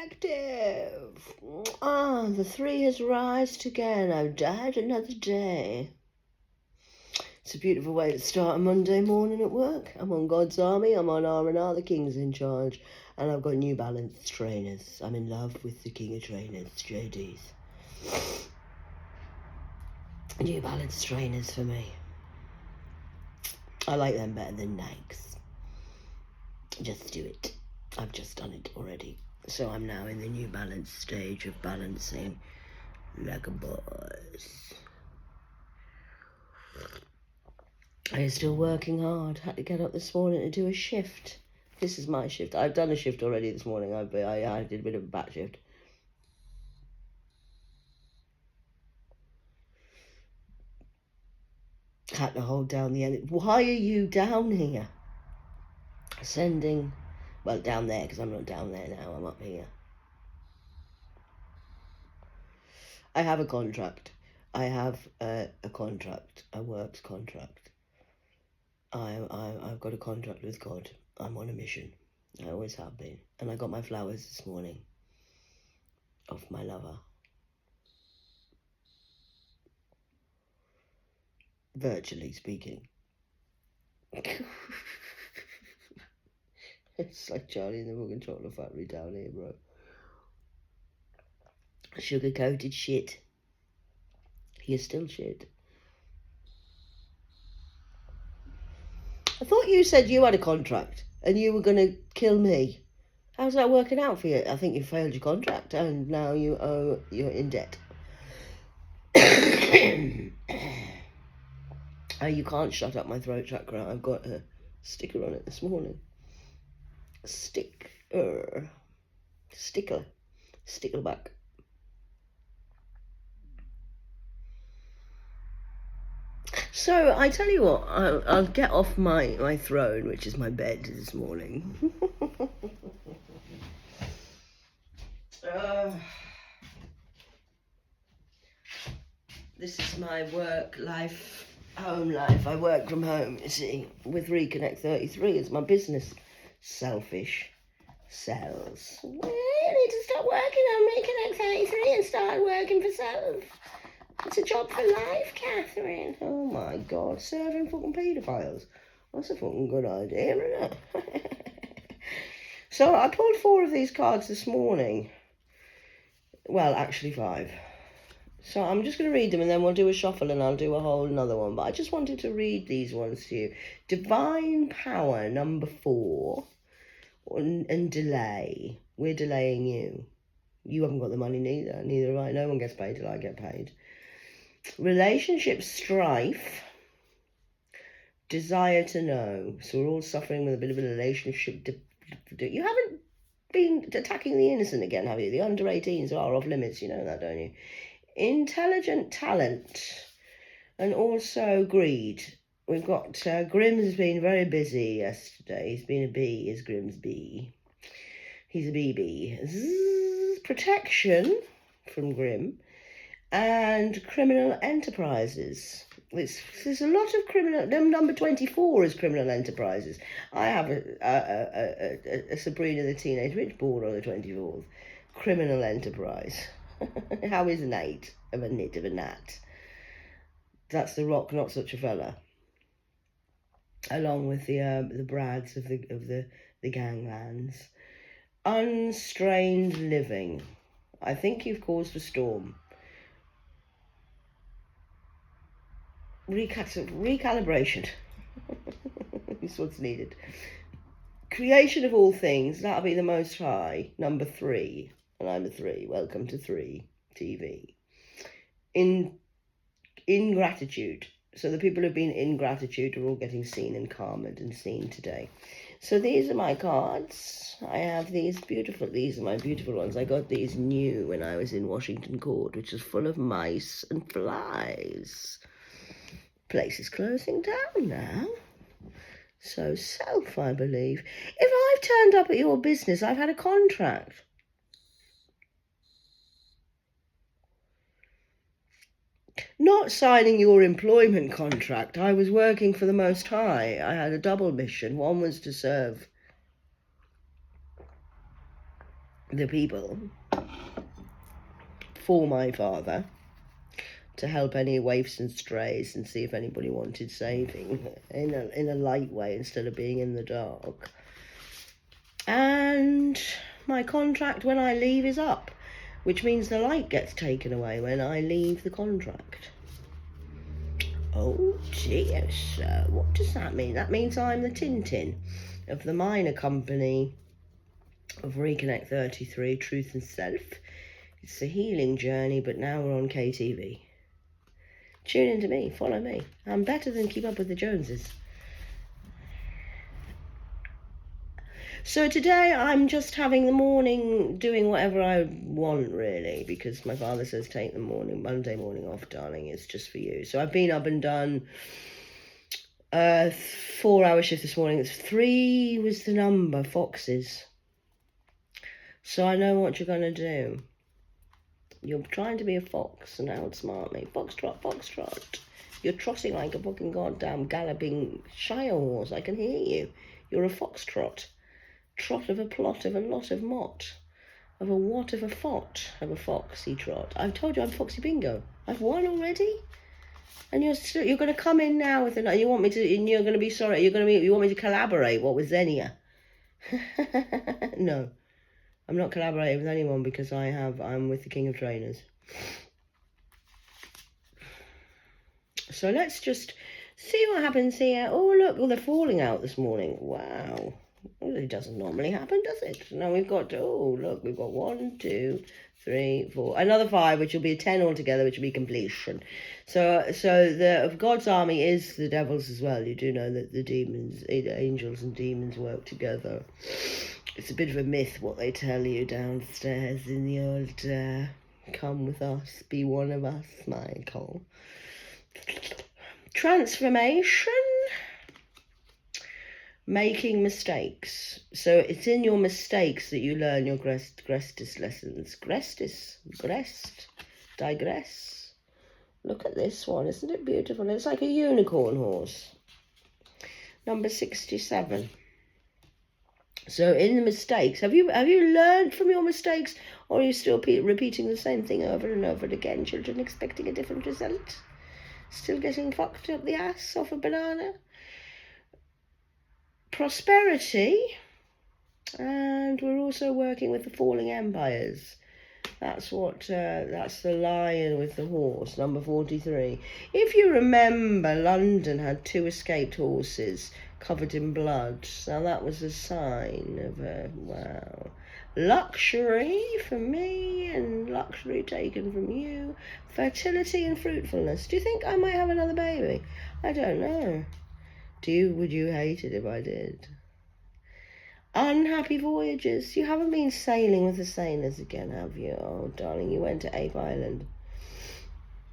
Collective. The three has rised again. I've died another day. It's a beautiful way to start a Monday morning at work. I'm on God's Army. I'm on R&R. The King's in charge. And I've got New Balance trainers. I'm in love with the King of Trainers, JD's. New Balance trainers for me. I like them better than Nikes. Just do it. I've just done it already. So I'm now in the New Balance stage of balancing like a boss. I'm still working hard. Had to get up this morning to do a shift. This is my shift. I've done a shift already this morning. I did a bit of a back shift. Had to hold down the end. Why are you down here? Sending, well, down there, because I'm not down there now. I'm up here. I have a contract. I have a contract, a works contract. I've got a contract with God. I'm on a mission. I always have been. And I got my flowers this morning off my lover. Virtually speaking. It's like Charlie in the Milk and Chocolate Factory down here, bro. Sugar-coated shit. You're still shit. I thought you said you had a contract and you were going to kill me. How's that working out for you? I think you failed your contract and now you're in debt. Oh, you can't shut up my throat chakra. I've got a sticker on it this morning. Stickleback. So I tell you what, I'll get off my throne, which is my bed this morning. This is my work life, home life. I work from home, you see, with Reconnect 33. It's my business. Selfish selves. Well, you need to stop working on Reconnect 33 and start working for self. It's a job for life, Catherine. Oh my God, serving fucking paedophiles. That's a fucking good idea, isn't it? So I pulled 4 of these cards this morning. Well, actually 5. So I'm just going to read them and then we'll do a shuffle and I'll do a whole another one. But I just wanted to read these ones to you. Divine Power, number 4. And delay. We're delaying you. You haven't got the money neither. Neither have I. No one gets paid till I get paid. Relationship strife. Desire to know. So we're all suffering with a bit of a relationship. You haven't been attacking the innocent again, have you? The under 18s are off limits. You know that, don't you? Intelligent talent. And also greed. We've got Grimm's been very busy yesterday. He's been a bee, is Grimm's bee. He's a BB. Protection from Grimm. And criminal enterprises. There's a lot of criminal. Number 24 is criminal enterprises. I have a Sabrina the Teenage Witch born on the 24th. Criminal enterprise. How is an 8 of a nit of a gnat? That's the Rock, Not Such a Fella. Along with the Brads of the ganglands. Unstrained living. I think you've caused a storm. Recalibration is what's needed. Creation of all things, that'll be the Most High, number 3, and I'm a 3. Welcome to 3 TV. Ingratitude. So the people who've been in gratitude are all getting seen and karma'd and seen today. So these are my cards. I have these beautiful, these are my beautiful ones. I got these new when I was in Washington Court, which is full of mice and flies. Place is closing down now. So self, I believe. If I've turned up at your business, I've had a contract. Not signing your employment contract. I was working for the Most High. I had a double mission. One was to serve the people for my father to help any waifs and strays and see if anybody wanted saving in a light way instead of being in the dark. And my contract when I leave is up, which means the light gets taken away when I leave the contract. Oh dear, sir, what does that mean? That means I'm the Tintin of the minor company of Reconnect 33, Truth and Self. It's a healing journey, but now we're on KTV. Tune in to me, follow me. I'm better than Keep Up with the Joneses. So today I'm just having the morning, doing whatever I want really, because my father says take the Monday morning off, darling, it's just for you. So I've been up and done 4-hour shift this morning. 3 was the number, foxes. So I know what you're going to do. You're trying to be a fox and outsmart me. Foxtrot, foxtrot. You're trotting like a fucking goddamn galloping shire horse. I can hear you. You're a foxtrot. Trot of a plot of a lot of mot. Of a what of a fot. Of a foxy trot. I've told you I'm Foxy Bingo. I've won already. And you're going to come in now with you want me to, and you're going to be sorry. You want me to collaborate. What with Xenia? No. I'm not collaborating with anyone because I'm with the King of Trainers. So let's just see what happens here. Oh, look, they're falling out this morning. Wow. Well, it doesn't normally happen, does it? No, we've got 1, 2, 3, 4, another 5, which will be 10 altogether, which will be completion. So the of God's army is the devils as well. You do know that the demons, angels and demons work together. It's a bit of a myth what they tell you downstairs in the old come with us, be one of us, Michael. Transformation. Making mistakes. So it's in your mistakes that you learn your Grestis lessons. Digress. Look at this one, isn't it beautiful? It's like a unicorn horse. Number 67. So in the mistakes, have you learned from your mistakes, or are you still repeating the same thing over and over again? Children expecting a different result? Still getting fucked up the ass off a banana? Prosperity, and we're also working with the falling empires. That's the lion with the horse, number 43. If you remember, London had 2 escaped horses covered in blood. Now that was a sign of wow, luxury for me and luxury taken from you. Fertility and fruitfulness. Do you think I might have another baby? I don't know. Would you hate it if I did? Unhappy voyages. You haven't been sailing with the sailors again, have you? Oh, darling, you went to Ape Island.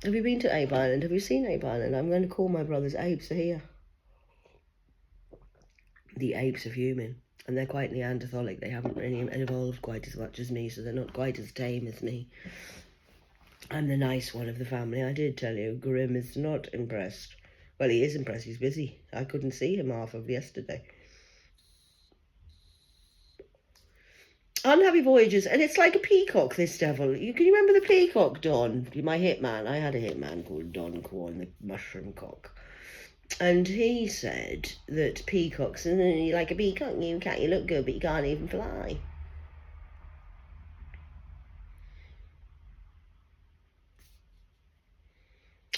Have you been to Ape Island? Have you seen Ape Island? I'm going to call my brothers apes. They're here. The apes of human. And they're quite Neanderthalic. They haven't really evolved quite as much as me, so they're not quite as tame as me. I'm the nice one of the family. I did tell you, Grim is not impressed. Well, he is impressed. He's busy. I couldn't see him half of yesterday. Unhappy voyages, and it's like a peacock, this devil. Can you remember the peacock, Don? My hitman. I had a hitman called Don Corn, the mushroom cock. And he said that peacocks, and you're like a peacock, you look good, but you can't even fly.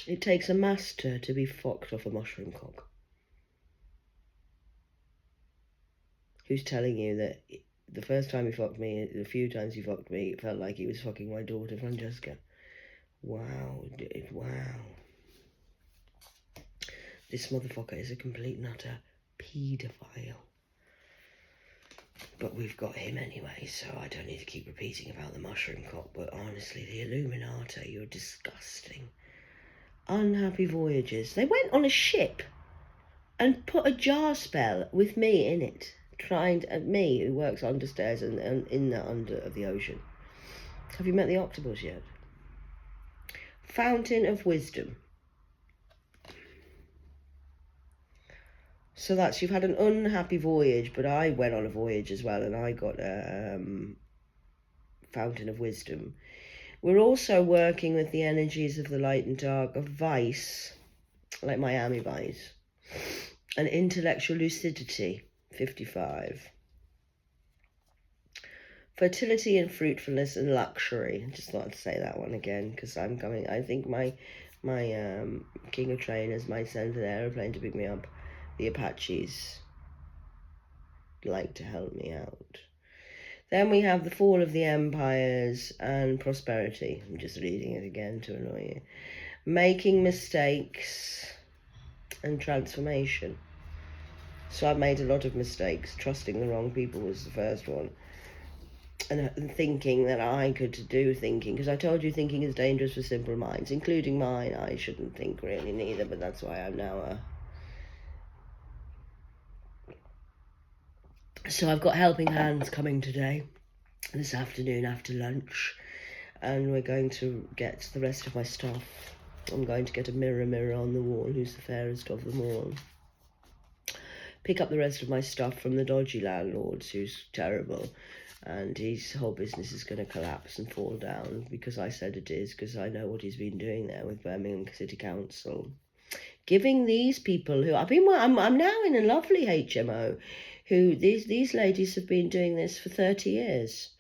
It takes a master to be fucked off a mushroom cock. Who's telling you that the first time he fucked me, the few times he fucked me, it felt like he was fucking my daughter, Francesca. Wow, dude, wow. This motherfucker is a complete and utter paedophile. But we've got him anyway, so I don't need to keep repeating about the mushroom cock. But honestly, the Illuminati, you're disgusting. Unhappy voyages. They went on a ship and put a jar spell with me in it. Me, who works understairs and in the under of the ocean. Have you met the octopus yet? Fountain of wisdom. So you've had an unhappy voyage, but I went on a voyage as well, and I got fountain of wisdom. We're also working with the energies of the light and dark, of vice, like Miami Vice, and intellectual lucidity, 55. Fertility and fruitfulness and luxury. I just thought I'd say that one again because I'm coming. I think my king of trainers might send an aeroplane to pick me up. The Apaches like to help me out. Then we have the fall of the empires and prosperity. I'm just reading it again to annoy you. Making mistakes and transformation. So I've made a lot of mistakes. Trusting the wrong people was the first one. And thinking that I could do thinking, because I told you thinking is dangerous for simple minds, including mine. I shouldn't think really neither, but that's why I'm now So I've got helping hands coming today, this afternoon after lunch, and we're going to get the rest of my stuff. I'm going to get a mirror on the wall, who's the fairest of them all. Pick up the rest of my stuff from the dodgy landlord, who's terrible, and his whole business is going to collapse and fall down because I said it is, because I know what he's been doing there with Birmingham City Council. Giving these people who I'm now in a lovely HMO, who these ladies have been doing this for 30 years.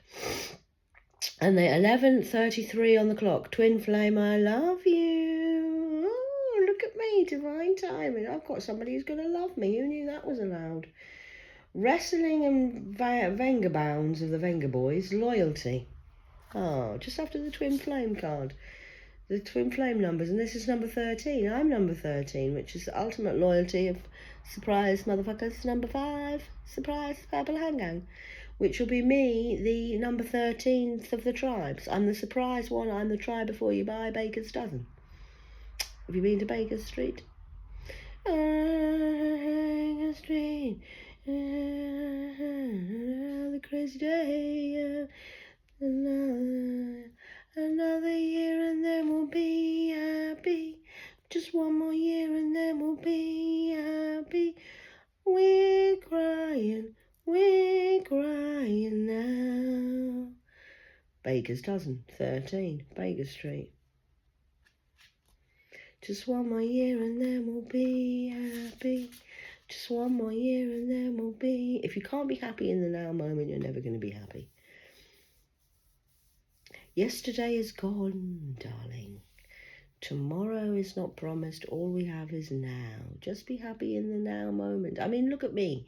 And they 11:33 on the clock. Twin flame, I love you. Oh, look at me, divine timing. I've got somebody who's going to love me. Who knew that was allowed? Wrestling and Venga bounds of the Venga boys. Loyalty. Oh, just after the twin flame card. The twin flame numbers, and this is number 13. I'm number 13, which is the ultimate loyalty of surprise motherfuckers. Number 5, surprise purple hanggang, which will be me, the number 13th of the tribes. I'm the surprise one. I'm the try before you buy Baker's dozen. Have you been to Baker Street? Baker Street, the crazy day, another year and then we'll be happy. Just one more year and then we'll be happy. We're crying now. Baker's dozen, 13, Baker Street. Just one more year and then we'll be happy. Just one more year and then we'll be... If you can't be happy in the now moment, you're never going to be happy. Yesterday is gone, darling. Tomorrow is not promised. All we have is now. Just be happy in the now moment. I mean, look at me.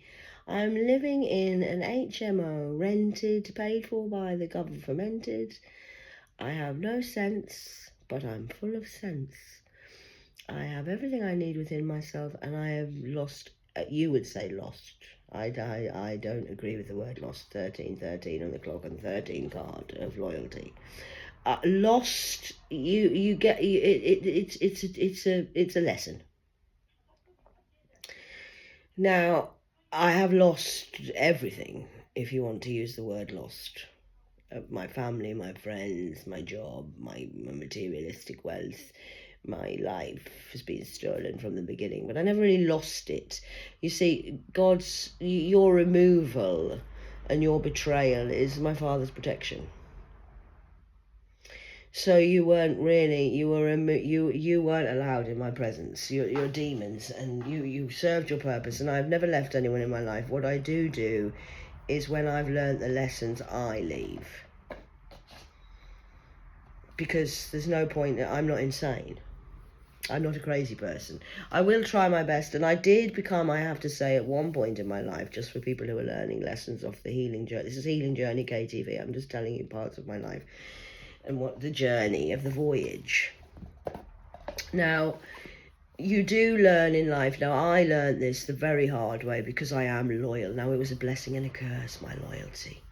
I'm living in an HMO, rented, paid for by the government. I have no sense, but I'm full of sense. I have everything I need within myself, and I have lost, you would say lost. I don't agree with the word lost. 13 on the clock and 13 card of loyalty. Lost, you get it's a lesson. Now, I have lost everything, if you want to use the word lost. My family, my friends, my job, my materialistic wealth. My life has been stolen from the beginning, but I never really lost it. You see, your removal and your betrayal is my father's protection. So you weren't really, you weren't allowed in my presence. You're demons, and you served your purpose, and I've never left anyone in my life. What I do is when I've learned the lessons, I leave. Because there's no point, I'm not insane. I'm not a crazy person. I will try my best, and I did become, I have to say, at one point in my life, just for people who are learning lessons off the healing journey. This is Healing Journey KTV. I'm just telling you parts of my life and what the journey of the voyage. Now, you do learn in life. Now, I learned this the very hard way because I am loyal. Now, it was a blessing and a curse, my loyalty,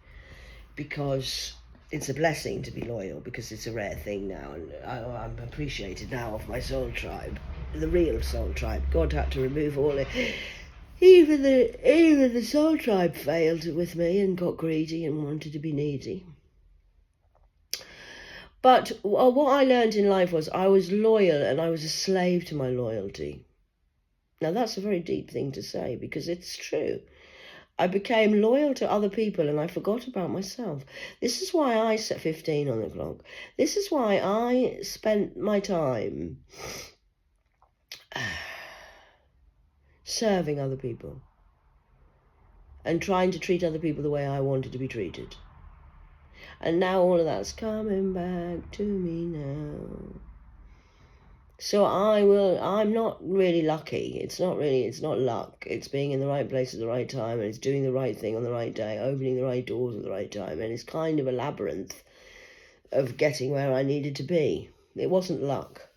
because it's a blessing to be loyal because it's a rare thing now, and I'm appreciated now of my soul tribe, the real soul tribe. God had to remove all it. Even the soul tribe failed with me and got greedy and wanted to be needy. But what I learned in life was I was loyal and I was a slave to my loyalty. Now, that's a very deep thing to say because it's true. I became loyal to other people and I forgot about myself. This is why I set 15 on the clock. This is why I spent my time serving other people and trying to treat other people the way I wanted to be treated. And now all of that's coming back to me now. So I'm not really lucky. It's not luck. It's being in the right place at the right time, and it's doing the right thing on the right day, opening the right doors at the right time. And it's kind of a labyrinth of getting where I needed to be. It wasn't luck.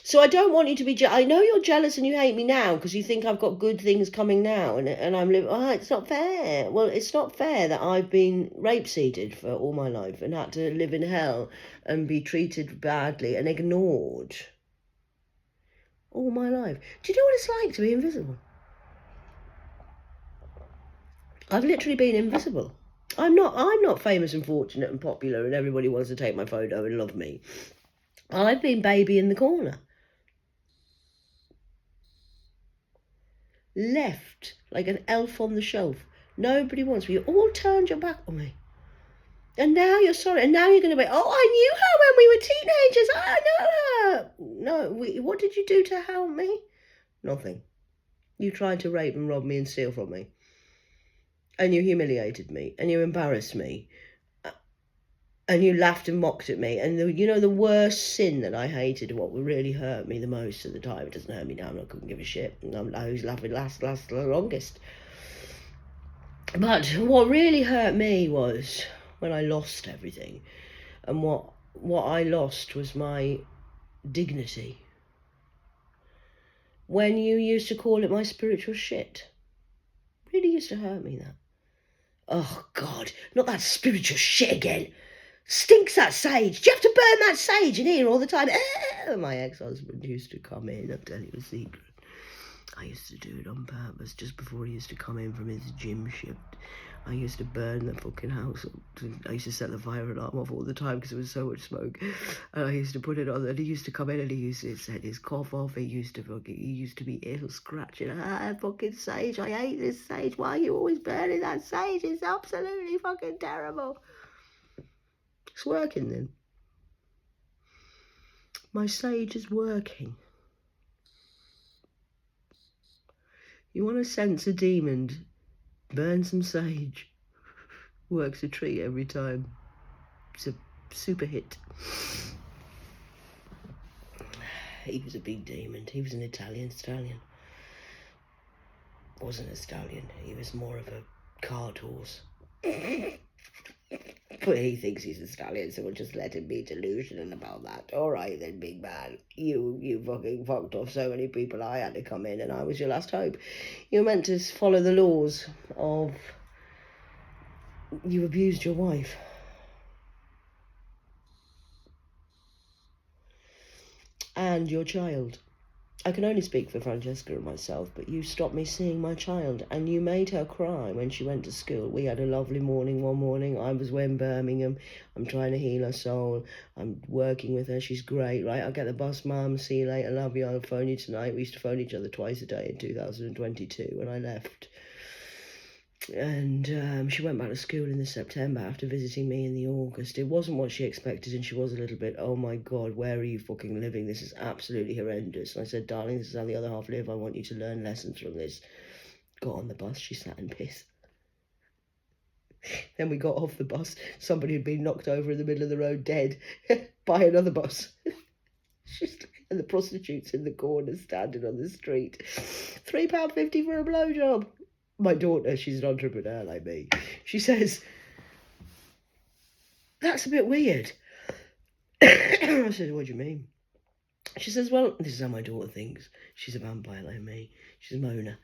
So I don't want you to be I know you're jealous and you hate me now because you think I've got good things coming now and I'm living. Oh, it's not fair. Well, it's not fair that I've been rape-seated for all my life and had to live in hell and be treated badly and ignored all my life. Do you know what it's like to be invisible? I've literally been invisible. I'm not famous and fortunate and popular and everybody wants to take my photo and love me. I've been baby in the corner. Left like an elf on the shelf. Nobody wants me. You all turned your back on me. And now you're sorry. And now you're going to be, oh, I knew her when we were teenagers. I know her. No, what did you do to help me? Nothing. You tried to rape and rob me and steal from me. And you humiliated me. And you embarrassed me. And you laughed and mocked at me. And the worst sin that I hated, what really hurt me the most at the time, it doesn't hurt me now, I couldn't give a shit. I was laughing last the longest. But what really hurt me was when I lost everything. And what I lost was my dignity. When you used to call it my spiritual shit. Really used to hurt me, that. Oh, God, not that spiritual shit again. Stinks, that sage. Do you have to burn that sage in here all the time? My ex-husband used to come in. I'll tell you a secret. I used to do it on purpose. Just before he used to come in from his gym shift, I used to burn the fucking house up. I used to set the fire alarm off all the time because there was so much smoke. And I used to put it on. And he used to come in and he used to set his cough off. He used to be ill, scratching. Fucking sage. I hate this sage. Why are you always burning that sage? It's absolutely fucking terrible. It's working then. My sage is working. You want to sense a demon? Burn some sage. Works a treat every time. It's a super hit. He was a big demon. He was an Italian stallion. Wasn't a stallion. He was more of a cart horse. But he thinks he's a stallion, so we'll just let him be delusional about that. All right then, big man. You fucking fucked off so many people. I had to come in and I was your last hope. You were meant to follow the laws of... You abused your wife. And your child. I can only speak for Francesca and myself, but you stopped me seeing my child, and you made her cry when she went to school. We had a lovely morning one morning. I was in Birmingham. I'm trying to heal her soul. I'm working with her. She's great, right? I'll get the bus, Mum. See you later. Love you. I'll phone you tonight. We used to phone each other twice a day in 2022 when I left. And she went back to school in the September after visiting me in the August. It wasn't what she expected, and she was a little bit, oh my God, where are you fucking living? This is absolutely horrendous. And I said, darling, this is how the other half live. I want you to learn lessons from this. Got on the bus. She sat in piss. Then we got off the bus. Somebody had been knocked over in the middle of the road dead by another bus. And the prostitutes in the corner standing on the street. £3.50 for a blowjob. My daughter, she's an entrepreneur like me. She says, that's a bit weird. I said, what do you mean? She says, well, this is how my daughter thinks. She's a vampire like me. She's Mona.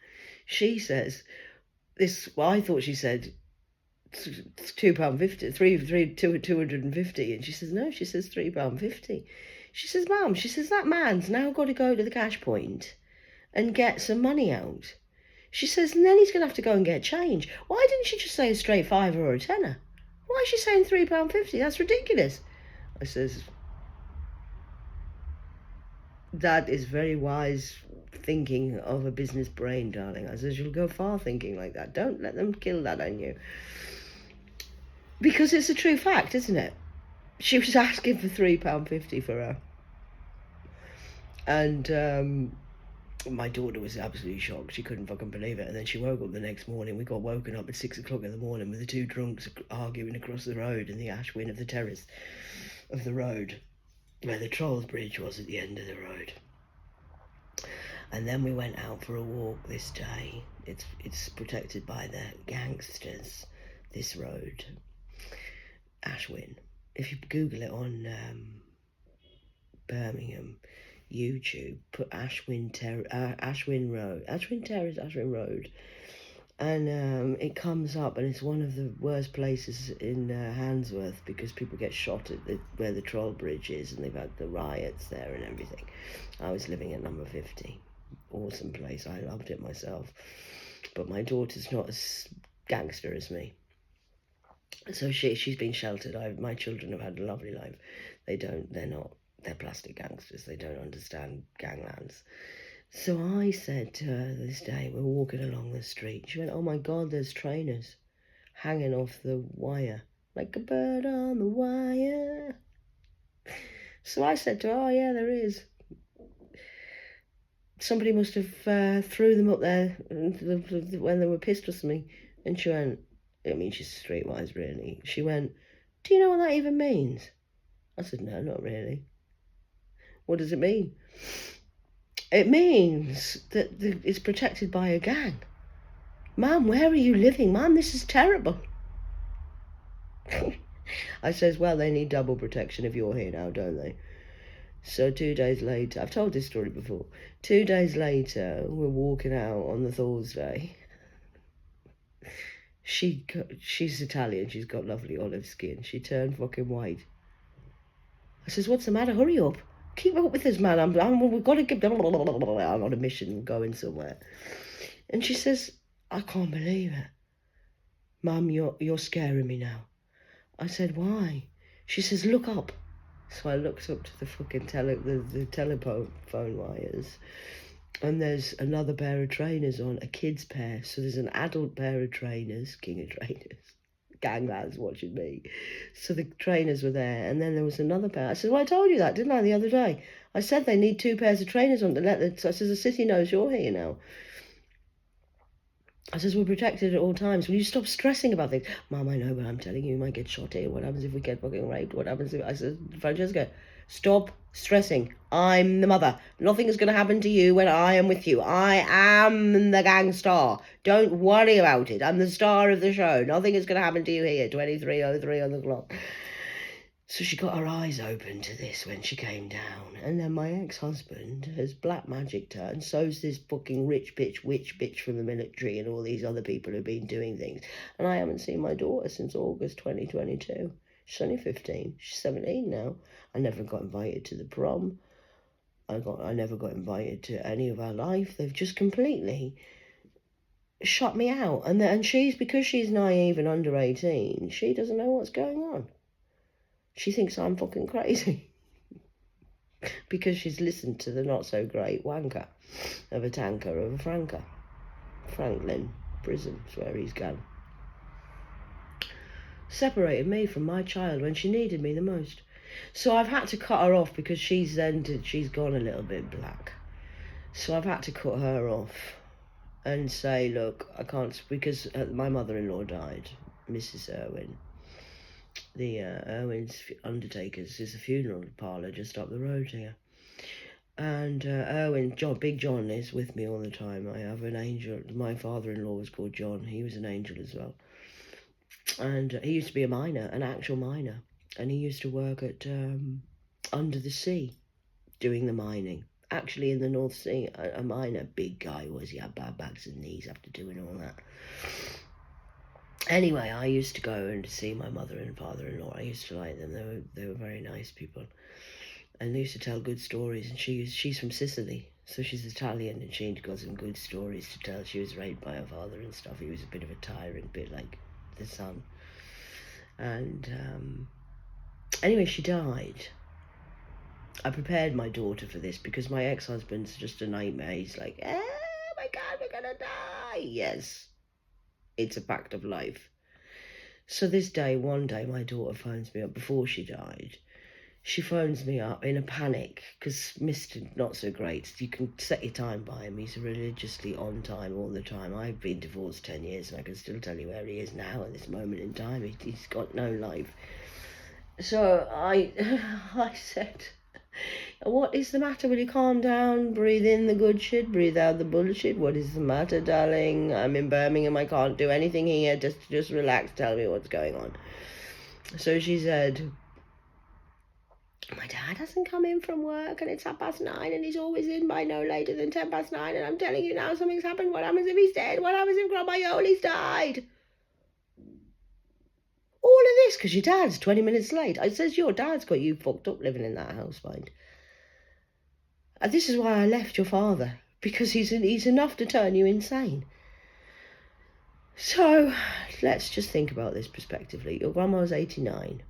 She says, I thought she said £2.50, 250. And she says, no, she says £3.50. She says, Mum, she says, that man's now got to go to the cash point and get some money out. She says, and then he's going to have to go and get change. Why didn't she just say a straight £5 or a tenner? Why is she saying £3.50? That's ridiculous. I says, that is very wise thinking of a business brain, darling. I said, you'll go far thinking like that. Don't let them kill that on you. Because it's a true fact, isn't it? She was asking for £3.50 for her. And my daughter was absolutely shocked. She couldn't fucking believe it. And then she woke up the next morning. We got woken up at 6 o'clock in the morning with the two drunks arguing across the road in the ash wind of the terrace of the road, where the Trolls Bridge was at the end of the road. And then we went out for a walk this day. It's protected by the gangsters, this road, Ashwin. If you Google it on Birmingham YouTube, put Ashwin Road, and it comes up, and it's one of the worst places in Handsworth, because people get shot at where the Troll Bridge is, and they've had the riots there and everything. I was living at number 50. Awesome place. I loved it myself, but my daughter's not as gangster as me, so she's been sheltered. My children have had a lovely life. They're plastic gangsters. They don't understand ganglands. So I said to her this day, we're walking along the street. She went, oh my God, there's trainers hanging off the wire, like a bird on the wire. So I said to her, oh yeah, there is. Somebody must have threw them up there when they were pissed or something. And she went, I mean, she's streetwise, really. She went, do you know what that even means? I said, no, not really. What does it mean? It means that it's protected by a gang. Mum, where are you living? Mum, this is terrible. I says, well, they need double protection if you're here now, don't they? So 2 days later, I've told this story before. 2 days later, we're walking out on the Thursday. She's Italian. She's got lovely olive skin. She turned fucking white. I says, what's the matter? Hurry up. Keep up with this, man. We've got to give them. I'm on a mission, going somewhere. And she says, I can't believe it. Mum, you're scaring me now. I said, why? She says, look up. So I looked up to the fucking the telephone wires, and there's another pair of trainers on, a kid's pair. So there's an adult pair of trainers, king of trainers, ganglands watching me. So the trainers were there, and then there was another pair. I said, well, I told you that, didn't I, the other day? I said they need 2 pairs of trainers on to let the... So I said, the city knows you're here now. I says, we're protected at all times. Will you stop stressing about things? Mum, I know, but I'm telling you, you might get shot here. What happens if we get fucking raped? What happens if... I said, Francesca, stop stressing. I'm the mother. Nothing is going to happen to you when I am with you. I am the gang star. Don't worry about it. I'm the star of the show. Nothing is going to happen to you here. 23:03 on the clock. So she got her eyes open to this when she came down. And then my ex-husband has black magicked her, and so's this fucking rich bitch, witch bitch from the military, and all these other people who've been doing things. And I haven't seen my daughter since August 2022. She's only 15. She's 17 now. I never got invited to the prom. I never got invited to any of our life. They've just completely shut me out. And because she's naive and under 18, she doesn't know what's going on. She thinks I'm fucking crazy because she's listened to the not-so-great wanker of a tanker of a Franker. Franklin Prison is where he's gone. Separated me from my child when she needed me the most. So I've had to cut her off because she's gone a little bit black. So I've had to cut her off and say, look, I can't, because my mother-in-law died, Mrs. Irwin. The Irwin's Undertakers is a funeral parlour just up the road here. And Big John is with me all the time. I have an angel. My father-in-law was called John. He was an angel as well. And he used to be a miner, an actual miner. And he used to work at under the sea, doing the mining. Actually in the North Sea, a miner, big guy was. He had bad backs and knees after doing all that. Anyway, I used to go and see my mother and father-in-law. I used to like them. They were very nice people. And they used to tell good stories. And she's from Sicily, so she's Italian, and she'd got some good stories to tell. She was raped by her father and stuff. He was a bit of a tyrant, a bit like the son. And anyway, she died. I prepared my daughter for this because my ex-husband's just a nightmare. He's like, oh my God, we're gonna die. Yes, it's a fact of life. So this day, one day, my daughter phones me up before she died. She phones me up in a panic because Mr. Not So Great, you can set your time by him. He's religiously on time all the time. I've been divorced 10 years and I can still tell you where he is now at this moment in time. He's got no life. So I said, what is the matter? Will you calm down? Breathe in the good shit, breathe out the bullshit. What is the matter, darling? I'm in Birmingham. I can't do anything here. Just relax. Tell me what's going on. So she said, my dad hasn't come in from work and it's 9:30 and he's always in by no later than 9:10 and I'm telling you now something's happened. What happens if he's dead? What happens if Grandma Yoli's died? All of this because your dad's 20 minutes late. I says your dad's got you fucked up living in that house, mind. And this is why I left your father, because he's enough to turn you insane. So let's just think about this prospectively. Your grandma's 89.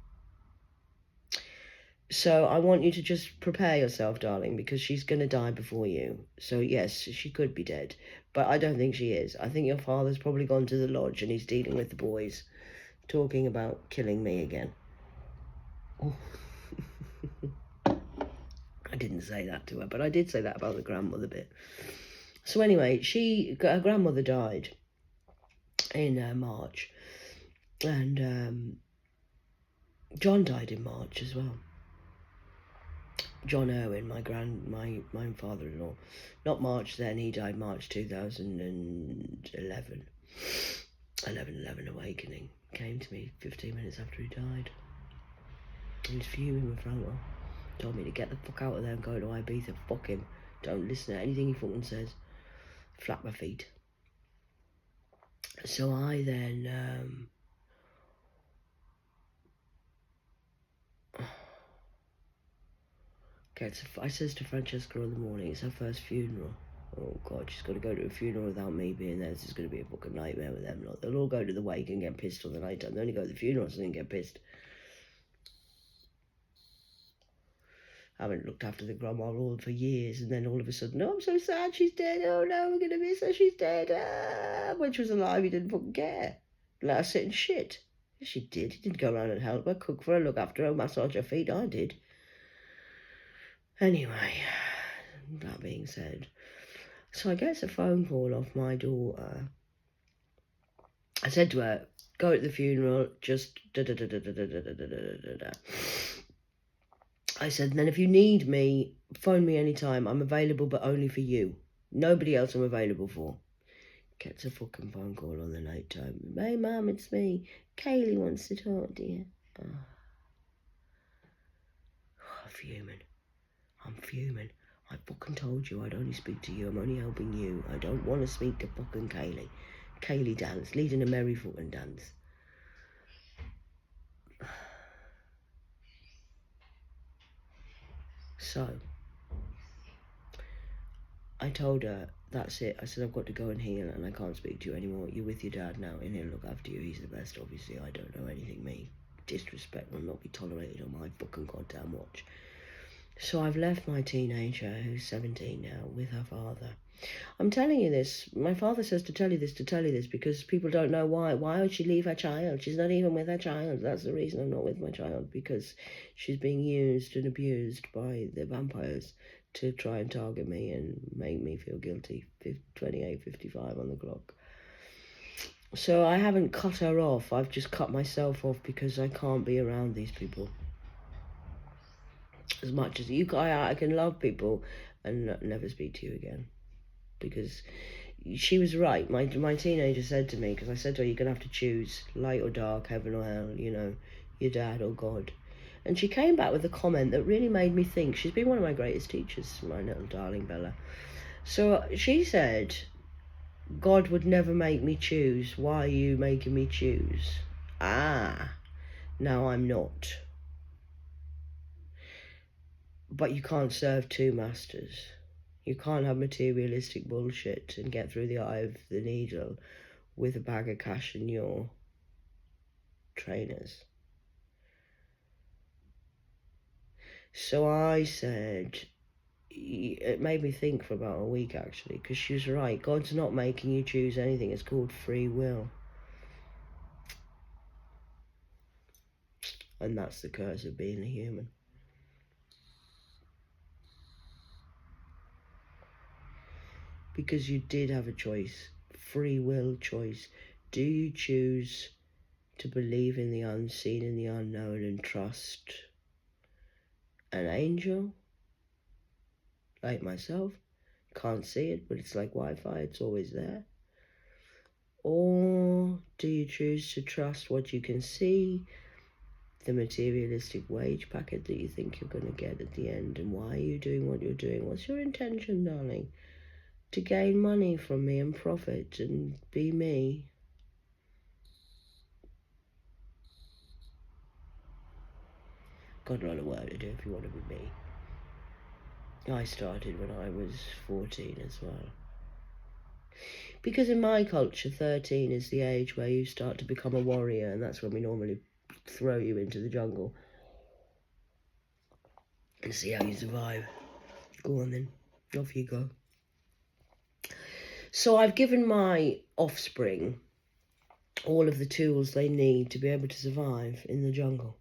So I want you to just prepare yourself, darling, because she's going to die before you. So yes, she could be dead, but I don't think she is. I think your father's probably gone to the lodge and he's dealing with the boys, talking about killing me again. Oh. I didn't say that to her, but I did say that about the grandmother bit. So anyway, her grandmother died in March, and John died in March as well. John Irwin, my father-in-law. Not March then, he died March 2011. 11/11 awakening. Came to me 15 minutes after he died. He was fuming with Franco. Told me to get the fuck out of there and go to Ibiza. Fuck him. Don't listen to anything he fucking says. Flap my feet. So I then I says to Francesca in the morning, it's her first funeral. Oh God, she's got to go to a funeral without me being there. This is going to be a fucking nightmare with them. They'll all go to the wake and get pissed all the night time. They only go to the funeral so they can get pissed. I haven't looked after the grandma all for years, and then all of a sudden, oh, I'm so sad she's dead. Oh no, we're going to miss her, she's dead. When she was alive, he didn't fucking care. Let her sit and shit. Yes, she did. He didn't go around and help her, cook for her, look after her, massage her feet. I did. Anyway, that being said, so I get a phone call off my daughter. I said to her, go at the funeral, just da-da-da-da-da-da-da-da-da-da-da. I said, then if you need me, phone me anytime. I'm available, but only for you. Nobody else I'm available for. Gets a fucking phone call on the night time. Hey, Mum, it's me. Kaylee wants to talk to you. Oh. I'm fuming. I fucking told you I'd only speak to you. I'm only helping you. I don't want to speak to fucking Kaylee. Kaylee dance, leading a merry fucking dance. So, I told her, that's it. I said, I've got to go and heal and I can't speak to you anymore. You're with your dad now and he'll look after you. He's the best, obviously. I don't know anything, me. Disrespect will not be tolerated on my fucking goddamn watch. So I've left my teenager, who's 17 now, with her father. I'm telling you this. My father says to tell you this because people don't know why. Why would she leave her child? She's not even with her child. That's the reason I'm not with my child, because she's being used and abused by the vampires to try and target me and make me feel guilty. 28:55 on the clock. So I haven't cut her off. I've just cut myself off because I can't be around these people. As much as I can love people and never speak to you again. Because she was right. My teenager said to me, because I said to her, you're going to have to choose light or dark, heaven or hell, you know, your dad or God. And she came back with a comment that really made me think. She's been one of my greatest teachers, my little darling Bella. So she said, God would never make me choose. Why are you making me choose? Ah, now I'm not. But you can't serve two masters. You can't have materialistic bullshit and get through the eye of the needle with a bag of cash in your trainers. So I said, it made me think for about a week actually, because she was right. God's not making you choose anything. It's called free will. And that's the curse of being a human. Because you did have a choice, free will choice. Do you choose to believe in the unseen and the unknown and trust an angel like myself? Can't see it, but it's like Wi-Fi, it's always there. Or do you choose to trust what you can see, the materialistic wage packet that you think you're going to get at the end? And why are you doing what you're doing? What's your intention, darling? To gain money from me and profit and be me? Got a lot of work to do if you want to be me. I started when I was 14 as well. Because in my culture, 13 is the age where you start to become a warrior, and that's when we normally throw you into the jungle and see how you survive. Go on then, off you go. So I've given my offspring all of the tools they need to be able to survive in the jungle.